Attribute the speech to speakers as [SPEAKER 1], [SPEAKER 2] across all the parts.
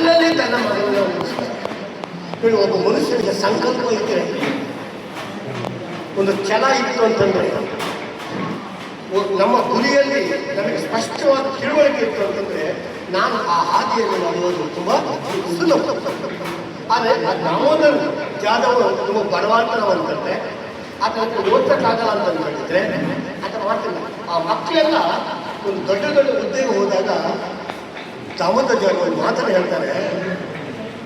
[SPEAKER 1] ಮಕ್ಕಳಲ್ಲಿ ತನ್ನ ಮಗನನ್ನು ಉಳಿಸ್ತಾರೆ. ಒಬ್ಬ ಮನುಷ್ಯನಿಗೆ ಸಂಕಲ್ಪ ಇದ್ದರೆ, ಒಂದು ಛಲ ಇತ್ತು ಅಂತಂದರೆ, ನಮ್ಮ ಗುರಿಯಲ್ಲಿ ನಮಗೆ ಸ್ಪಷ್ಟವಾದ ತಿಳುವಳಿಕೆ ಇತ್ತು ಅಂತಂದರೆ ನಾನು ಆ ಹಾದಿಯನ್ನು ನಡೆಯೋದು ತುಂಬ ಸುಲಭ. ಆದರೆ ದಾಮೋದರ್ ಜಾಧವ್ ತುಂಬ ಬಡವಾಟನವಂತಂತೆ ಅಥವಾ ಓದಕ್ಕಾಗಲ್ಲ ಅಂತ ಅಂದ್ಕೊಂಡಿದ್ರೆ ಅಥವಾ ಮಾಡ್ತಿಲ್ಲ. ಆ ಮಕ್ಕಳೆಲ್ಲ ಒಂದು ದೊಡ್ಡ ದೊಡ್ಡ ಹುದ್ದೆಗೆ ಹೋದಾಗ ದಾಮೋದರ್ ಜಾಧವ್ ಮಾತನ್ನು ಹೇಳ್ತಾರೆ,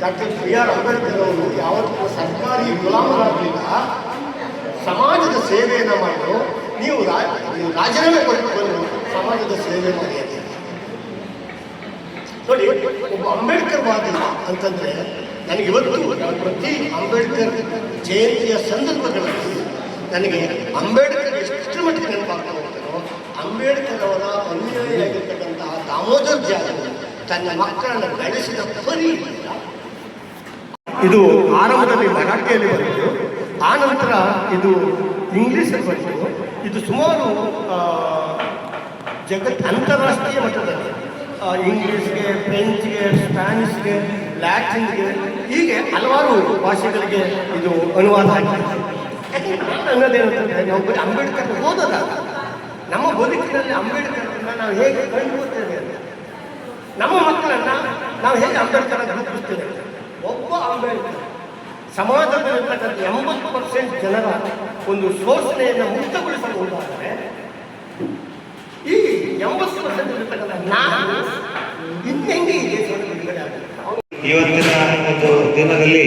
[SPEAKER 1] ಡಾಕ್ಟರ್ B.R. ಅಂಬೇಡ್ಕರ್ ಅವರು ಯಾವತ್ತೂ ಸರ್ಕಾರಿ ಗುಲಾಮರಾಗಲಿಲ್ಲ, ಸಮಾಜದ ಸೇವೆಯನ್ನು ಮಾಡಲು ನೀವು ರಾಜೀನಾಮೆ ಕೊಟ್ಟು ಬಂದು ಸಮಾಜದ ಸೇವೆ ಮಾಡಿ ಅಂತ ನೋಡಿ. ಒಬ್ಬ ಅಂಬೇಡ್ಕರ್ ವಾದಿ ಅಂತಂದರೆ ನನಗೆ ಇವತ್ತು ಪ್ರತಿ ಅಂಬೇಡ್ಕರ್ ಜಯಂತಿಯ ಸಂದರ್ಭಗಳಲ್ಲಿ ನನಗೆ ಅಂಬೇಡ್ಕರ್ ಎಷ್ಟು ಮಟ್ಟಿಗೆ ನೆನಪಾಗ್ತಾ ಹೋಗ್ತಾರೋ, ಅಂಬೇಡ್ಕರ್ ಅವರ ಅನುಯಾಯಿಯಾಗಿರ್ತಕ್ಕಂತಹ ದಾಮೋದರ್ ಜಾಧವ್ ತನ್ನ ಮಕ್ಕಳನ್ನು ಬೆಳೆಸಿದ ಪರಿ. ಇದು ಆರಂಭದಲ್ಲಿ ಮರಾಠಿಯಲ್ಲಿ ಬಂತು, ಆ ನಂತರ ಇದು ಇಂಗ್ಲೀಷಲ್ಲಿ ಬಂತು. ಇದು ಸುಮಾರು ಅಂತಾರಾಷ್ಟ್ರೀಯ ಮಟ್ಟದಲ್ಲಿ ಇಂಗ್ಲೀಷ್ಗೆ, ಫ್ರೆಂಚ್ಗೆ, ಸ್ಪ್ಯಾನಿಷ್ಗೆ, ಲ್ಯಾಟಿನ್ಗೆ, ಹೀಗೆ ಹಲವಾರು ಭಾಷೆಗಳಿಗೆ ಇದು ಅನುವಾದ ಆಗಿದೆ. ಅನ್ನೋದೇನಂತಂದರೆ ನಾವು ಬರೀ ಅಂಬೇಡ್ಕರ್ ಓದೋದಾಗ ನಮ್ಮ ಬದುಕಿನಲ್ಲಿ ಅಂಬೇಡ್ಕರ್ನ ನಾವು ಹೇಗೆ ಕಂಡುಕೊಳ್ತೇವೆ, ನಮ್ಮ ಮಕ್ಕಳನ್ನು ನಾವು ಹೇಗೆ ಅಂಬೇಡ್ಕರ್ ರೂಪಿಸ್ತೇವೆ. ಒಬ್ಬ ಅಂಬೇಡ್ಕರ್ ಸಮಾಜದಲ್ಲಿರ್ತಕ್ಕಂಥ 80% ಜನರ ಒಂದು ಶೋಷಣೆಯನ್ನು ಮುಕ್ತಗೊಳಿಸಲು ಹೋದಾದರೆ ಈ 80% ಇರ್ತಕ್ಕಂಥ ನಾನು ಇನ್ನೆಂಗೆ ಈ ದೇಶವನ್ನು ಬಿಡುಗಡೆ ಆಗುತ್ತೆ.
[SPEAKER 2] ಇವತ್ತಿನ ಒಂದು ದಿನದಲ್ಲಿ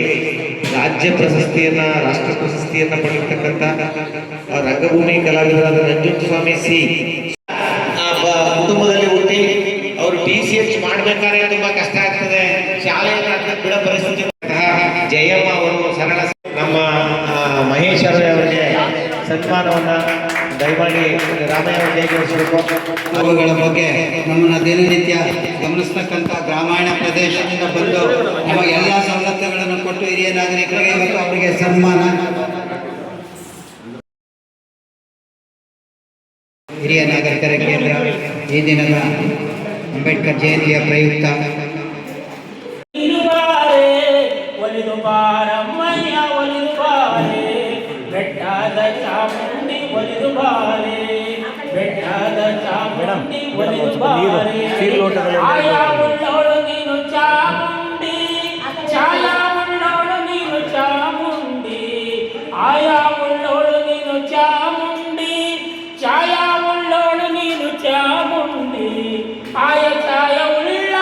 [SPEAKER 2] ರಾಜ್ಯ ಪ್ರಶಸ್ತಿಯನ್ನ, ರಾಷ್ಟ್ರ ಪ್ರಶಸ್ತಿಯನ್ನ ಪಡೆದಿರ್ತಕ್ಕಂಥ ರಂಗಭೂಮಿ ಕಲಾವಿದರಾದ ನಂಜುಂಡಸ್ವಾಮಿ ಸಿ ಕುಟುಂಬದಲ್ಲಿ ಹುಟ್ಟಿ ಅವರು TCH ಮಾಡಬೇಕಾದ್ರೆ ತುಂಬಾ ಕಷ್ಟ ಆಗ್ತದೆ, ಶಾಲೆಯನ್ನು ಬಿಡೋ ಪರಿಸ್ಥಿತಿ. ಜಯಮ್ಮ ಅವರು ಸರಳ ನಮ್ಮ ಮಹೇಶ್ ಅವರಿಗೆ ಸನ್ಮಾನವನ್ನ ದಯಮಾಡಿ ರಾಮಯ್ಯ ಅವರಿಗೆ
[SPEAKER 3] ಅವುಗಳ ಬಗ್ಗೆ ನಮ್ಮನ್ನು ದಿನನಿತ್ಯ ಗಮನಿಸ್ತಕ್ಕಂಥ ಗ್ರಾಮೀಣ ಪ್ರದೇಶದಿಂದ ಬಂದು ನಮಗೆ ಎಲ್ಲ ಸವಲತ್ತುಗಳನ್ನು ಕೊಟ್ಟು ಹಿರಿಯ ನಾಗರಿಕರಿಗೆ ಇವತ್ತು ಅವರಿಗೆ ಸನ್ಮಾನ. ಹಿರಿಯ ನಾಗರಿಕರ ಕೇಂದ್ರ ಈ ದಿನದ ಅಂಬೇಡ್ಕರ್ ಜಯಂತಿಯ ಪ್ರಯುಕ್ತ
[SPEAKER 4] ಬೆಟ್ಟದ ಚಾಮುಂಡಿ ಒಲಿದು ಬಾರೆ, ಬೆಟ್ಟದ ಚಾಮುಂಡಿ ಒಲಿದು ಬಾರೆ, ಆಯಾ ಉಳ್ಳೋಳು ನೀನು ಚಾಮುಂಡಿ, ಛಾಯಾ ಉಳ್ಳೋಳು ನೀನು ಚಾಮುಂಡಿ, ಆಯಾ ಉಳ್ಳೋಳು ನೀನು ಚಾಮುಂಡಿ, ಛಾಯಾ ಉಳ್ಳೋಳು ನೀನು ಚಾಮುಂಡಿ, ಆಯ ಛಾಯ ಉಳ್ಳ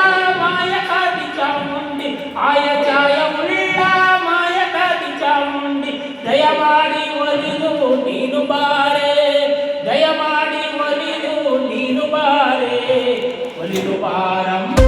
[SPEAKER 4] ಮಾಯ ಕಾದಿ ಚಾಮುಂಡಿ, ಆಯ ಛಾಯ ಉಳ್ಳ ಮಾಯ ಕಾದಿ ಚಾಮುಂಡಿ, ದಯಮಾಡಿ ಒಲಿದು ನೀನು ಬಾರೆ, ದಯಮಾಡಿ ಒಲಿದು ನೀನು ಬಾರೆ, ಒಲಿದು ಬಾರಮ್ಮ.